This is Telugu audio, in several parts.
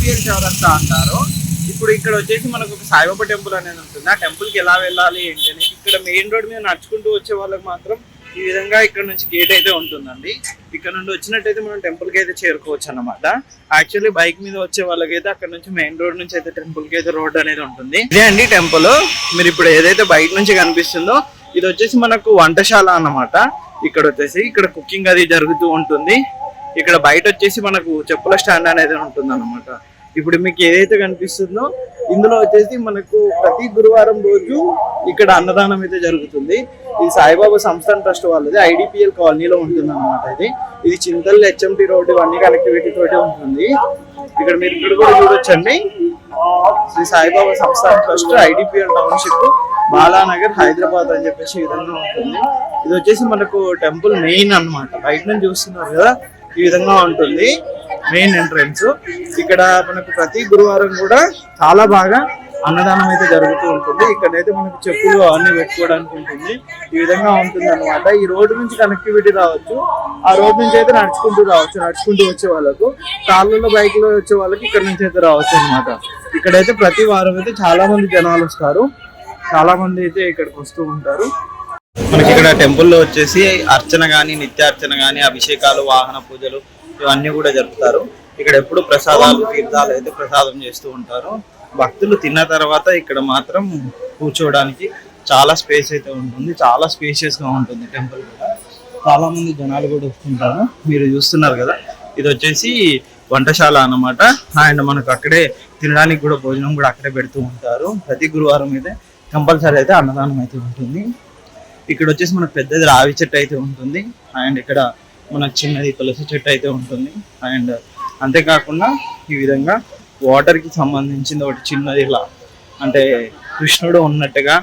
ఐడిపిఎల్ చౌరస్తా అంటారు. ఇప్పుడు ఇక్కడ వచ్చేసి మనకు ఒక సాయిబాబా టెంపుల్ అనేది ఉంటుంది. ఆ టెంపుల్కి ఎలా వెళ్ళాలి ఏంటి అని ఇక్కడ మెయిన్ రోడ్ మీద నడుచుకుంటూ వచ్చే వాళ్ళకి మాత్రం ఈ విధంగా ఇక్కడ నుంచి గేట్ అయితే ఉంటుందండి. ఇక్కడ నుండి వచ్చినట్టయితే మనం టెంపుల్ కి అయితే చేరుకోవచ్చు అన్నమాట. యాక్చువల్లీ బైక్ మీద వచ్చే వాళ్ళకైతే అక్కడ నుంచి మెయిన్ రోడ్ నుంచి అయితే టెంపుల్ కి అయితే రోడ్ అనేది ఉంటుంది. ఇదే అండి టెంపుల్. మీరు ఇప్పుడు ఏదైతే బయట నుంచి కనిపిస్తుందో ఇది వచ్చేసి మనకు వంటశాల అన్నమాట. ఇక్కడ వచ్చేసి ఇక్కడ కుకింగ్ అది జరుగుతూ ఉంటుంది. ఇక్కడ బయట వచ్చేసి మనకు చెప్పుల స్టాండ్ అనేది ఉంటుంది అన్నమాట. ఇప్పుడు మీకు ఏదైతే కనిపిస్తుందో ఇందులో వచ్చేసి మనకు ప్రతి గురువారం రోజు ఇక్కడ అన్నదానం అయితే జరుగుతుంది. ఇది సాయిబాబా సంస్థాన్ ట్రస్ట్ వాళ్ళది ఐడిపిఎల్ కాలనీలో ఉంటుంది అన్నమాట. ఇది చింతల్ హెచ్ఎంటి రోడ్ ఇవన్నీ కనెక్టివిటీ తోటి ఉంటుంది. ఇక్కడ మీరు ఇక్కడ కూడా చూడొచ్చండి. Shri Saibaba Sansthan trust IDPL township Balanagar Hyderabad అని చెప్పేసి ఈ విధంగా ఉంటుంది. ఇది వచ్చేసి మనకు టెంపుల్ మెయిన్ అన్నమాట. బయట నుంచి చూస్తున్నారు కదా ఈ విధంగా ఉంటుంది మెయిన్ ఎంట్రన్స్. ఇక్కడ మనకు ప్రతి గురువారం కూడా చాలా బాగా అన్నదానం అయితే జరుగుతూ ఉంటుంది. ఇక్కడైతే మనకు చెప్పులు అవన్నీ పెట్టుకోవడానికి ఉంటుంది. ఈ విధంగా ఉంటుంది అనమాట. ఈ రోడ్డు నుంచి కనెక్టివిటీ రావచ్చు, ఆ రోడ్డు నుంచి అయితే నడుచుకుంటూ రావచ్చు. నడుచుకుంటూ వచ్చే వాళ్ళకు, కార్లలో బైక్ లో వచ్చే వాళ్ళకి ఇక్కడ నుంచి అయితే రావచ్చు అనమాట. ఇక్కడైతే ప్రతి వారం అయితే చాలా మంది జనాలు వస్తారు. చాలా మంది అయితే ఇక్కడికి వస్తూ ఉంటారు. మనకి ఇక్కడ టెంపుల్లో వచ్చేసి అర్చన గాని, నిత్యార్చన గాని, అభిషేకాలు, వాహన పూజలు ఇవన్నీ కూడా జరుపుతారు. ఇక్కడ ఎప్పుడు ప్రసాదాలు, తీర్థాలు అయితే ప్రసాదం చేస్తూ ఉంటారు. భక్తులు తిన్న తర్వాత ఇక్కడ మాత్రం కూర్చోవడానికి చాలా స్పేస్ అయితే ఉంటుంది. చాలా స్పేషియస్ గా ఉంటుంది టెంపుల్ కూడా. చాలా మంది జనాలు కూడా వస్తుంటారు. మీరు చూస్తున్నారు కదా ఇది వచ్చేసి వంటశాల అన్నమాట. అండ్ మనకు అక్కడే తినడానికి కూడా భోజనం కూడా అక్కడే పెడుతూ ఉంటారు. ప్రతి గురువారం అయితే కంపల్సరీ అయితే అన్నదానం అయితే ఉంటుంది. ఇక్కడ వచ్చేసి మనకు పెద్దది రావి చెట్టు అయితే ఉంటుంది. అండ్ ఇక్కడ మనకు చిన్నది తులసి చెట్టు అయితే ఉంటుంది. అండ్ అంతేకాకుండా ఈ విధంగా వాటర్ కి సంబంధించింది ఒకటి చిన్నది ఇలా అంటే కృష్ణుడు ఉన్నట్టుగా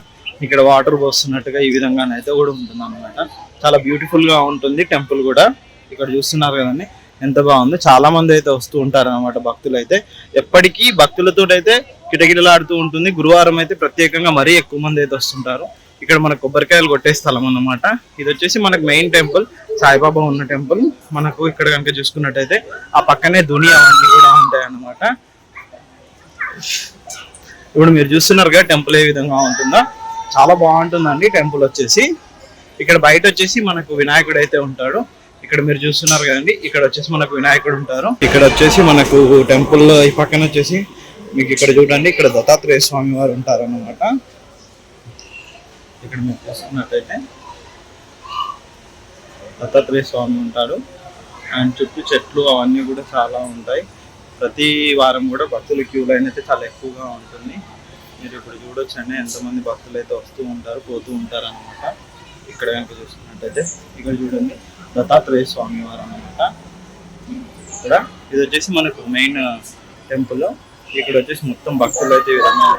ఇక్కడ వాటర్ పోస్తున్నట్టుగా ఈ విధంగానైతే కూడా ఉంటుంది అన్నమాట. చాలా బ్యూటిఫుల్ గా ఉంటుంది టెంపుల్ కూడా. ఇక్కడ చూస్తున్నారు కదండి ఎంత బాగుంది. చాలా మంది అయితే వస్తూ ఉంటారు అనమాట. భక్తులు అయితే ఎప్పటికీ భక్తులతో అయితే కిటకిటలాడుతూ ఉంటుంది. గురువారం అయితే ప్రత్యేకంగా మరీ ఎక్కువ మంది అయితే వస్తుంటారు. ఇక్కడ మనకు కొబ్బరికాయలు కొట్టే స్థలం అన్నమాట. ఇది వచ్చేసి మనకు మెయిన్ టెంపుల్, సాయిబాబా ఉన్న టెంపుల్. మనకు ఇక్కడ కనుక చూసుకున్నట్టయితే ఆ పక్కనే దుని అవన్నీ కూడా ఉంటాయి అన్నమాట. ఇప్పుడు మీరు చూస్తున్నారు కదా టెంపుల్ ఏ విధంగా ఉంటుందో. చాలా బాగుంటుందండి టెంపుల్ వచ్చేసి. ఇక్కడ బయట వచ్చేసి మనకు వినాయకుడు అయితే ఉంటాడు. ఇక్కడ మీరు చూస్తున్నారు కదండి ఇక్కడ వచ్చేసి మనకు వినాయకుడు ఉంటారు. ఇక్కడ వచ్చేసి మనకు టెంపుల్ ఈ పక్కన వచ్చేసి మీకు ఇక్కడ చూడండి ఇక్కడ దత్తాత్రేయ స్వామి వారు ఉంటారు అన్నమాట. ఇక్కడ మీరు చూస్తున్నట్టయితే దత్తాత్రేయ స్వామి ఉంటాడు. అండ్ చుట్టూ చెట్లు అవన్నీ కూడా చాలా ఉంటాయి. ప్రతి వారం కూడా భక్తుల క్యూ లైన్ అయితే చాలా ఎక్కువగా ఉంటుంది. మీరు ఇప్పుడు చూడొచ్చండి ఎంతమంది భక్తులు అయితే వస్తూ ఉంటారు, పోతూ ఉంటారు అనమాట. ఇక్కడ కనుక చూస్తున్నట్టయితే ఇక్కడ చూడండి దత్తాత్రేయ స్వామి వారు అనమాట. ఇక్కడ ఇది వచ్చేసి మనకు మెయిన్ టెంపుల్. ఇక్కడ వచ్చేసి మొత్తం భక్తులు అయితే ఈ విధంగా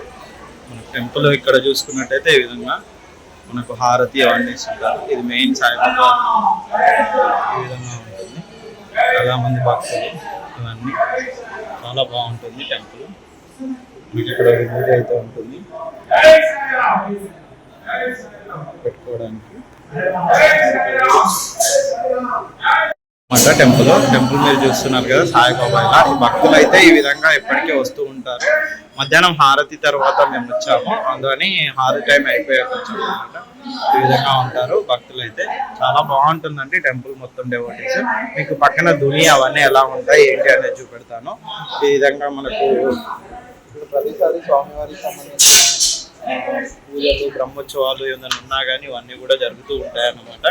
మన టెంపుల్ ఇక్కడ చూసుకున్నట్టయితే ఈ విధంగా మనకు హారతి అవన్నీ ఇస్తుంటారు. ఇది మెయిన్ సాయిబాబా ఈ విధంగా ఉంటుంది. చాలా మంది భక్తులు ఇవన్నీ చాలా బాగుంటుంది టెంపుల్. మీకు ఇక్కడ విలేజ్ అయితే ఉంటుంది పెట్టుకోవడానికి. టెంపుల్ మీరు చూస్తున్నారు కదా సాయిబాబా. ఇలా భక్తులు అయితే ఈ విధంగా ఎప్పటికీ వస్తూ ఉంటారు. మధ్యాహ్నం హారతి తర్వాత మేము వచ్చాము, అందుకని హారతి టైం అయిపోయాక వచ్చాము అనమాట. ఈ విధంగా ఉంటారు భక్తులు అయితే. చాలా బాగుంటుందండి టెంపుల్ మొత్తం డెవోటీస్. మీకు పక్కన దుని అవన్నీ ఎలా ఉంటాయి ఏంటి అనేది చూపెడతాను. ఈ విధంగా మనకు ప్రతిసారి స్వామివారికి సంబంధించిన పూజలు, బ్రహ్మోత్సవాలు ఏమైనా ఉన్నా కానీ ఇవన్నీ కూడా జరుగుతూ ఉంటాయి అన్నమాట.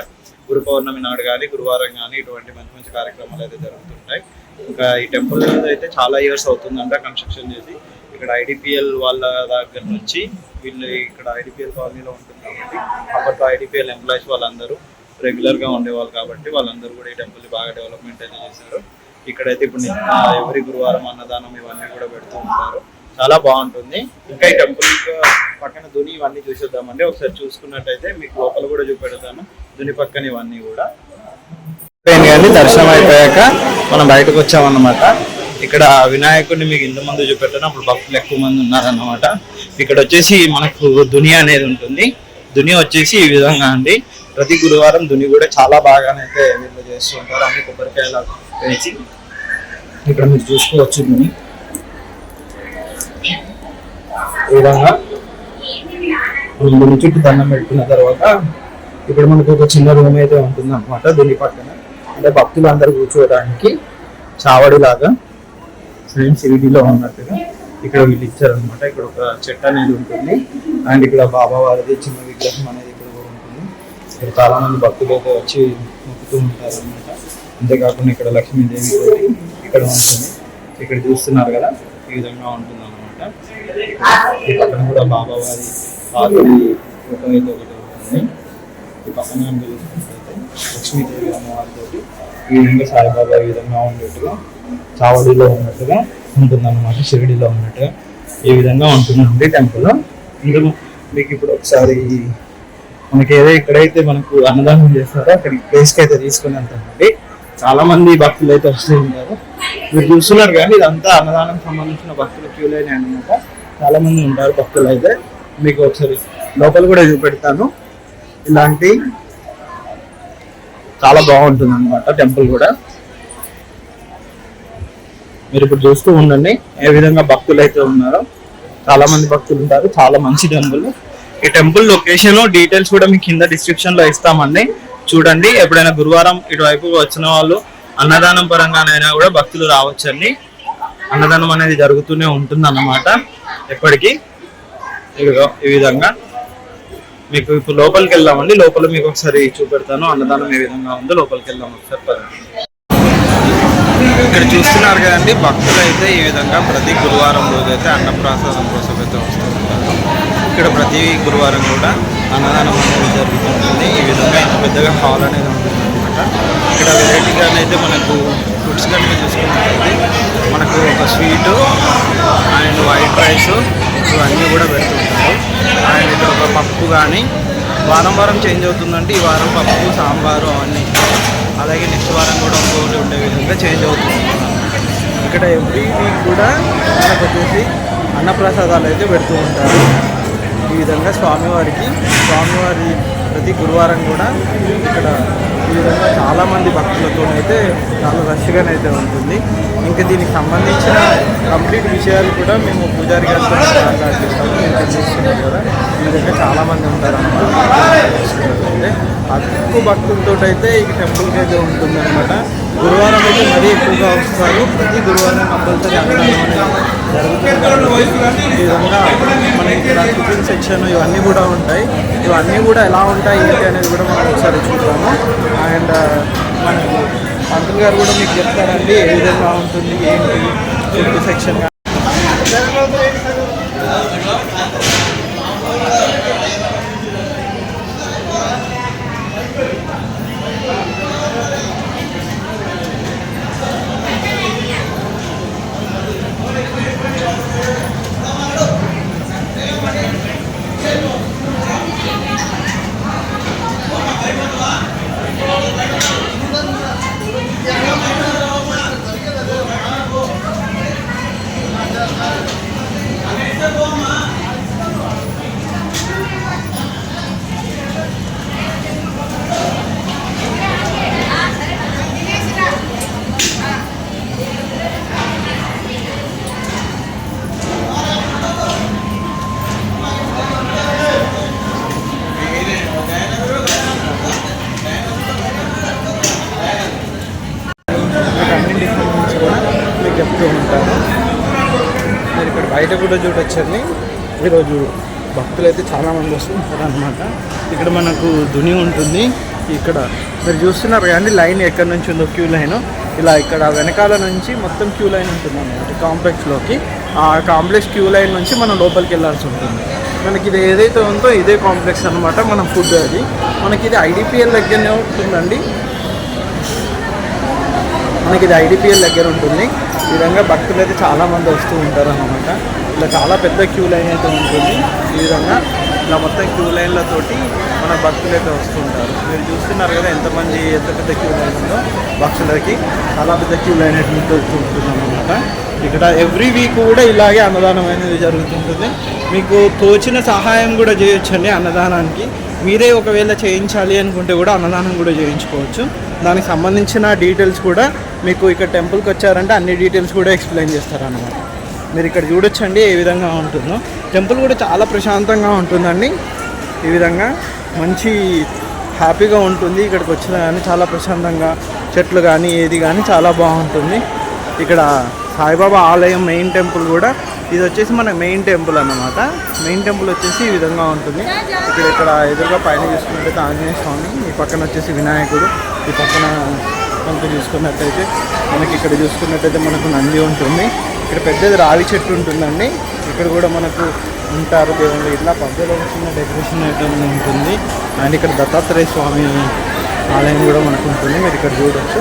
గురు పౌర్ణమి నాడు కానీ గురువారం కానీ ఇటువంటి మంచి మంచి కార్యక్రమాలు అయితే జరుగుతుంటాయి. ఇంకా ఈ టెంపుల్ అయితే చాలా ఇయర్స్ అవుతుందంట కన్స్ట్రక్షన్ చేసి. ఇక్కడ ఐడిపిఎల్ వాళ్ళ దగ్గర నుంచి వీళ్ళు ఇక్కడ ఐడిపిఎల్ కాలనీలో ఉంటుంది కాబట్టి అప్పట్లో ఐడిపిఎల్ ఎంప్లాయీస్ వాళ్ళందరూ రెగ్యులర్గా ఉండేవాళ్ళు కాబట్టి వాళ్ళందరూ కూడా ఈ టెంపుల్ని బాగా డెవలప్మెంట్ అయితే చేశారు. ఇక్కడైతే ఇప్పుడు ఎవరి గురువారం అన్నదానం ఇవన్నీ కూడా పెడుతూ ఉంటారు. చాలా బాగుంటుంది. ఇంకా ఈ టెంపుల్ పక్కన దుని ఇవన్నీ చూసేద్దామండి. ఒకసారి చూసుకున్నట్టయితే మీకు లోపల కూడా చూపెడతాను. దుని పక్కన ఇవన్నీ కూడా కానీ దర్శనం అయిపోయాక మనం బయటకు వచ్చామన్నమాట. ఇక్కడ వినాయకుడిని మీకు ఇంత మంది చూపెట్టాను. అప్పుడు భక్తులు ఎక్కువ మంది ఉన్నారన్నమాట. ఇక్కడ వచ్చేసి మనకు దుని అనేది ఉంటుంది. దుని వచ్చేసి ఈ విధంగా అండి. ప్రతి గురువారం దుని కూడా చాలా బాగానైతే వీళ్ళు చేస్తూ ఉంటారు. అన్ని కొబ్బరికాయలు వేసి ఇక్కడ మీరు చూసుకోవచ్చు. దుని ఈ విధంగా గుడి చుట్టూ దండం పెట్టుకున్న తర్వాత ఇప్పుడు మనకు ఒక చిన్న రూమ్ అయితే ఉంటుంది అనమాట. దీని పక్కన అంటే భక్తులు అందరూ కూర్చోవడానికి చావడి లాగా సేమ్ షిరిడీలో ఉన్నట్టుగా ఇక్కడ వీళ్ళు ఇచ్చారనమాట. ఇక్కడ ఒక చెట్టు అనేది ఉంటుంది అండ్ ఇక్కడ బాబా వారిది చిన్న విగ్రహం అనేది ఇక్కడ కూడా ఉంటుంది. ఇక్కడ చాలా మంది భక్తులు అయితే వచ్చి మొక్కుతూ ఉంటారు అనమాట. అంతేకాకుండా ఇక్కడ లక్ష్మీదేవి ఇక్కడ ఉంటుంది. ఇక్కడ చూస్తున్నారు కదా ఈ విధంగా ఉంటుంది అనమాట. ఈ పక్కన కూడా బాబా వారి పార్వతి ఫోటో అయితే ఒకటి ఉంటుంది. ఈ పక్కన చూసుకున్నట్లయితే లక్ష్మీదేవి అమ్మవారితో ఈ విధంగా సాయిబాబా ఈ విధంగా ఉండేట్టుగా చావడిలో ఉన్నట్టుగా ఉంటుందన్నమాట. షిరిడీలో ఉన్నట్టుగా ఈ విధంగా ఉంటుందండి టెంపుల్. ఇందులో మీకు ఇప్పుడు ఒకసారి మనకి ఏదో ఇక్కడైతే మనకు అన్నదానం చేస్తారో అక్కడికి ప్లేస్కి అయితే తీసుకుని వెళ్తామండి. చాలా మంది భక్తులు అయితే వస్తూ ఉంటారు. మీరు చూస్తున్నారు కానీ ఇదంతా అన్నదానం సంబంధించిన భక్తుల క్యూ లైన్ అనమాట. చాలా మంది ఉంటారు భక్తులు అయితే. మీకు ఒకసారి లోపల కూడా చూపెడతాను. ఇలాంటి చాలా బాగుంటుంది అనమాట టెంపుల్ కూడా. మీరు ఇప్పుడు చూస్తూ ఉండండి ఏ విధంగా భక్తులు అయితే ఉన్నారో. చాలా మంది భక్తులు ఉంటారు. చాలా మంచి టెంపుల్. ఈ టెంపుల్ లొకేషన్ డీటెయిల్స్ కూడా మీకు కింద డిస్క్రిప్షన్ లో ఇస్తామండి. చూడండి, ఎప్పుడైనా గురువారం ఇటువైపు వచ్చిన వాళ్ళు అన్నదానం పరంగానైనా కూడా భక్తులు రావచ్చండి. అన్నదానం అనేది జరుగుతూనే ఉంటుంది అన్నమాట ఎప్పటికీ. ఈ విధంగా మీకు ఇప్పుడు లోపలికి వెళ్దామండి. లోపల మీకు ఒకసారి చూపెడతాను అన్నదానం ఏ విధంగా ఉందో. లోపలికి వెళ్దాం ఒకసారి. ఇక్కడ చూస్తున్నారు కదండి, భక్తులు అయితే ఈ విధంగా ప్రతి గురువారం రోజు అయితే అన్నప్రసాదం కోసం అయితే వస్తూ ఉంటారు. ఇక్కడ ప్రతి గురువారం కూడా అన్నదానం అనేది జరుగుతుంటుంది. ఈ విధంగా ఇంత పెద్దగా హాల్ అనేది ఉంటుంది అనమాట. ఇక్కడ వెరైటీగానైతే మనకు ఫుడ్స్ కనుక చూసుకున్నట్లయితే మనకు ఒక స్వీటు అండ్ వైట్ రైస్ ఇవన్నీ కూడా పెడుతుంటారు. అండ్ ఇక్కడ ఒక పప్పు కానీ వారం వారం చేంజ్ అవుతుందంటే ఈ వారం పప్పు సాంబారు అవన్నీ, అలాగే నెక్స్ట్ వారం కూడా ఇంకోటి ఉండే విధంగా చేంజ్ అవుతుంది. ఇక్కడ ఎవ్రీ వీక్ కూడా మనకు వచ్చేసి అన్నప్రసాదాలు అయితే పెడుతూ ఉంటారు. ఈ విధంగా స్వామివారి ప్రతి గురువారం కూడా ఇక్కడ ఈ విధంగా చాలామంది భక్తులతో అయితే చాలా రష్గానైతే ఉంటుంది. ఇంకా దీనికి సంబంధించిన కంప్లీట్ విషయాలు కూడా మేము పూజారి గారితో మాట్లాడిస్తాము. మీరు తెలియజేస్తున్నారు కదా, ఈ విధంగా చాలామంది ఉంటారు అన్నమాట. ఎక్కువ భక్తులతో అయితే ఈ టెంపుల్కి అయితే ఉంటుంది అనమాట. గురువారం అయితే మరీ ఎక్కువగా వస్తారు. ప్రతి గురువారం కంపల్సరీ అన్నదానం అనేది జరుగుతుంది. ఈ విధంగా మన ఇక్కడ టిఫిన్ సెక్షన్ ఇవన్నీ కూడా ఉంటాయి. ఇవన్నీ కూడా ఎలా ఉంటాయి ఏంటి అనేది కూడా మనం ఒకసారి చూద్దాము. అండ్ మనకు పంతులు గారు కూడా మీకు చెప్తారండి ఏ విధంగా ఉంటుంది ఏంటి ఫుడ్ సెక్షన్. చెప్తూ ఉంటాను. మీరు ఇక్కడ బయట కూడా చూడొచ్చండి. ఈరోజు భక్తులు అయితే చాలామంది వస్తుంటారు అనమాట. ఇక్కడ మనకు దుని ఉంటుంది. ఇక్కడ మీరు చూస్తున్నారు కానీ లైన్ ఎక్కడి నుంచి ఉందో క్యూ లైన్ ఇలా ఇక్కడ వెనకాల నుంచి మొత్తం క్యూ లైన్ ఉంటుంది అన్నమాట కాంప్లెక్స్లోకి. ఆ కాంప్లెక్స్ క్యూ లైన్ నుంచి మనం లోపలికి వెళ్ళాల్సి ఉంటుంది. మనకి ఇది ఏదైతే ఉందో ఇదే కాంప్లెక్స్ అనమాట. మన ఫుడ్ అది మనకి ఇది ఐడిపిఎల్ దగ్గరనే ఉంటుందండి. మనకి ఇది ఐడిపిఎల్ దగ్గర ఉంటుంది. ఈ విధంగా భక్తులు అయితే చాలామంది వస్తూ ఉంటారు అన్నమాట. ఇలా చాలా పెద్ద క్యూ లైన్ అయితే ఉంటుంది. ఈ విధంగా ఇలా మొత్తం క్యూ లైన్లతోటి మన భక్తులు అయితే వస్తూ ఉంటారు. మీరు చూస్తున్నారు కదా ఎంత పెద్ద క్యూ లైన్ ఉందో భక్తులకి. చాలా పెద్ద క్యూ లైన్ అయితే ఉంటుంది అన్నమాట. ఇక్కడ ఎవ్రీ వీక్ కూడా ఇలాగే అన్నదానం అనేది జరుగుతుంటుంది. మీకు తోచిన సహాయం కూడా చేయొచ్చండి అన్నదానానికి. మీరే ఒకవేళ చేయించాలి అనుకుంటే కూడా అన్నదానం కూడా చేయించుకోవచ్చు. దానికి సంబంధించిన డీటెయిల్స్ కూడా మీకు ఇక్కడ టెంపుల్కి వచ్చారంటే అన్ని డీటెయిల్స్ కూడా ఎక్స్ప్లెయిన్ చేస్తారన్నమాట. మీరు ఇక్కడ చూడొచ్చండి ఏ విధంగా ఉంటుందో. టెంపుల్ కూడా చాలా ప్రశాంతంగా ఉంటుందండి. ఈ విధంగా మంచి హ్యాపీగా ఉంటుంది. ఇక్కడికి వచ్చినా కానీ చాలా ప్రశాంతంగా, చెట్లు కానీ ఏది కానీ చాలా బాగుంటుంది. ఇక్కడ సాయిబాబా ఆలయం మెయిన్ టెంపుల్ కూడా ఇది వచ్చేసి మన మెయిన్ టెంపుల్ అన్నమాట. మెయిన్ టెంపుల్ వచ్చేసి ఈ విధంగా ఉంటుంది. ఇక్కడ ఎదురుగా పైన చూసుకున్నట్టయితే ఆంజనేయ స్వామి, ఈ పక్కన వచ్చేసి వినాయకుడు, ఈ పక్కన మనకు చూసుకున్నట్టయితే ఇక్కడ చూసుకున్నట్టయితే మనకు నంది ఉంటుంది. ఇక్కడ పెద్దది రావి చెట్టు ఉంటుందండి. ఇక్కడ కూడా మనకు ఉంటారు దేవుళ్ళు. ఇట్లా పద్దెలో చిన్న డెకరేషన్ ఐటమ్ ఉంటుంది. అండ్ ఇక్కడ దత్తాత్రేయ స్వామి ఆలయం కూడా మనకు ఉంటుంది. మీరు ఇక్కడ చూడొచ్చు.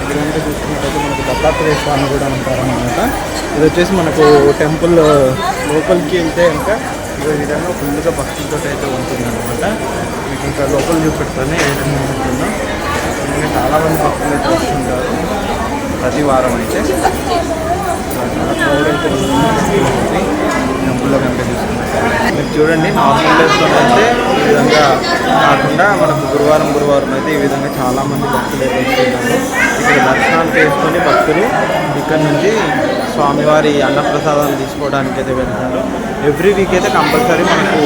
ఇక్కడ కనుక చూసుకున్నట్టయితే మనకు దత్తాత్రేయ స్వామి కూడా ఉంటారన్నమాట. ఇది వచ్చేసి మనకు టెంపుల్ లోపలికి వెళ్తే ఇంకా ఈ విధంగా ఫుల్గా భక్తులతో అయితే ఉంటుందన్నమాట. మీకు ఇంకా లోపల చూపెట్టుకొని ఏ విధంగా ఉంటుందో. ఎందుకంటే చాలామంది భక్తులు అయితే వస్తుంటారు ప్రతి వారం అయితే. టెంపుల్లో కనుక చూసుకున్నట్టు మీరు చూడండి, నార్మల్ డేస్లో అయితే ఈ విధంగా కాకుండా మనకు గురువారం అయితే ఈ విధంగా చాలామంది భక్తులు అయితే వస్తుంటారు. ఇక్కడ దర్శనాలు చేసుకొని భక్తులు ఇక్కడ నుంచి స్వామివారి అన్నప్రసాదాలు తీసుకోవడానికి అయితే వెళ్తారు. ఎవ్రీ వీక్ అయితే కంపల్సరీ మనకు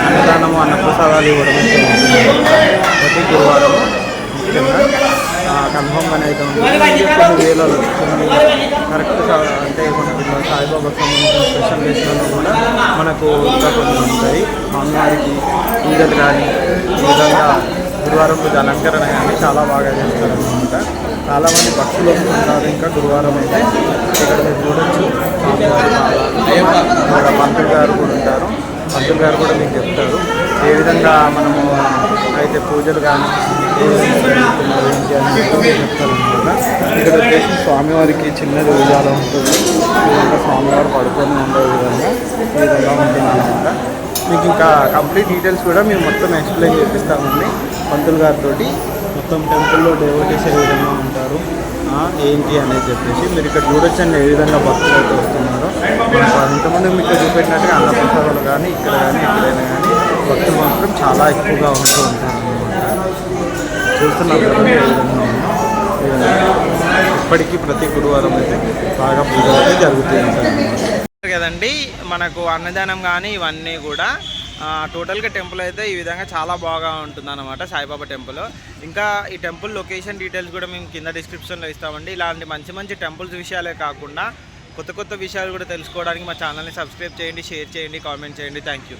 అన్నదానము అన్నప్రసాదాలు ఇవ్వడం అయితే ఉంటుంది. ప్రతి గురువారము ముఖ్యంగా కన్ఫర్మ్గానే అయితే ఉంటుంది. కొన్ని వేలలో కరెక్ట్ అంటే మనకు సాయిబాబా సంబంధించిన స్పెషల్ డేస్లలో కూడా మనకు ఇంకా కొన్ని ఉంటాయి. స్వామివారికి పూజలు కానీ ఈ విధంగా గురువారం రోజు అలంకరణ కానీ చాలా బాగా చేస్తారనమాట. చాలామంది భక్తులు వస్తుంటారు. ఇంకా గురువారం అయితే ఇక్కడ మీరు చూడొచ్చు స్వామివారి పంతులు గారు కూడా ఉంటారు. పంతులు గారు కూడా మీకు చెప్తారు ఏ విధంగా మనము అయితే పూజలు కానీ ఏంటి అని చెప్తారనమాట. ఇక్కడ వచ్చేసి స్వామివారికి చిన్నది ఉయ్యాల ఉంటుంది. ఈ విధంగా స్వామివారు పడుకొని ఉండే విధంగా ఈ విధంగా ఉంటుంది అనమాట. మీకు ఇంకా కంప్లీట్ డీటెయిల్స్ కూడా మేము మొత్తం ఎక్స్ప్లెయిన్ చేపిస్తామండి పంతులు గారితో. మొత్తం టెంపుల్లో డెవోటీస్ ఏ విధంగా ఉంటారు ఏంటి అనేది చెప్పేసి మీరు ఇక్కడ చూడొచ్చండి ఏ విధంగా భక్తులు అయితే వస్తున్నారో. ఇంతమంది మీకు చూపెట్టినట్టుగా అన్నప్రసాదాలు కానీ ఇక్కడ కానీ ఎక్కడైనా కానీ భక్తులు మాత్రం చాలా ఎక్కువగా ఉంటూ ఉంటారు అన్నమాట. చూస్తున్నారు కదా ఏ విధంగా ఇప్పటికీ ప్రతి గురువారం అయితే బాగా పూజలు అయితే జరుగుతూ ఉంటాయి కదండి. మనకు అన్నదానం కానీ ఇవన్నీ కూడా టోటల్గా టెంపుల్ అయితే ఈ విధంగా చాలా బాగా ఉంటుంది అన్నమాట సాయిబాబా టెంపుల్. ఇంకా ఈ టెంపుల్ లొకేషన్ డీటెయిల్స్ కూడా మేము కింద డిస్క్రిప్షన్లో ఇస్తామండి. ఇలాంటి మంచి మంచి టెంపుల్స్ విషయాలే కాకుండా కొత్త కొత్త విషయాలు కూడా తెలుసుకోవడానికి మా ఛానల్ని సబ్స్క్రైబ్ చేయండి, షేర్ చేయండి, కామెంట్ చేయండి. Thank you.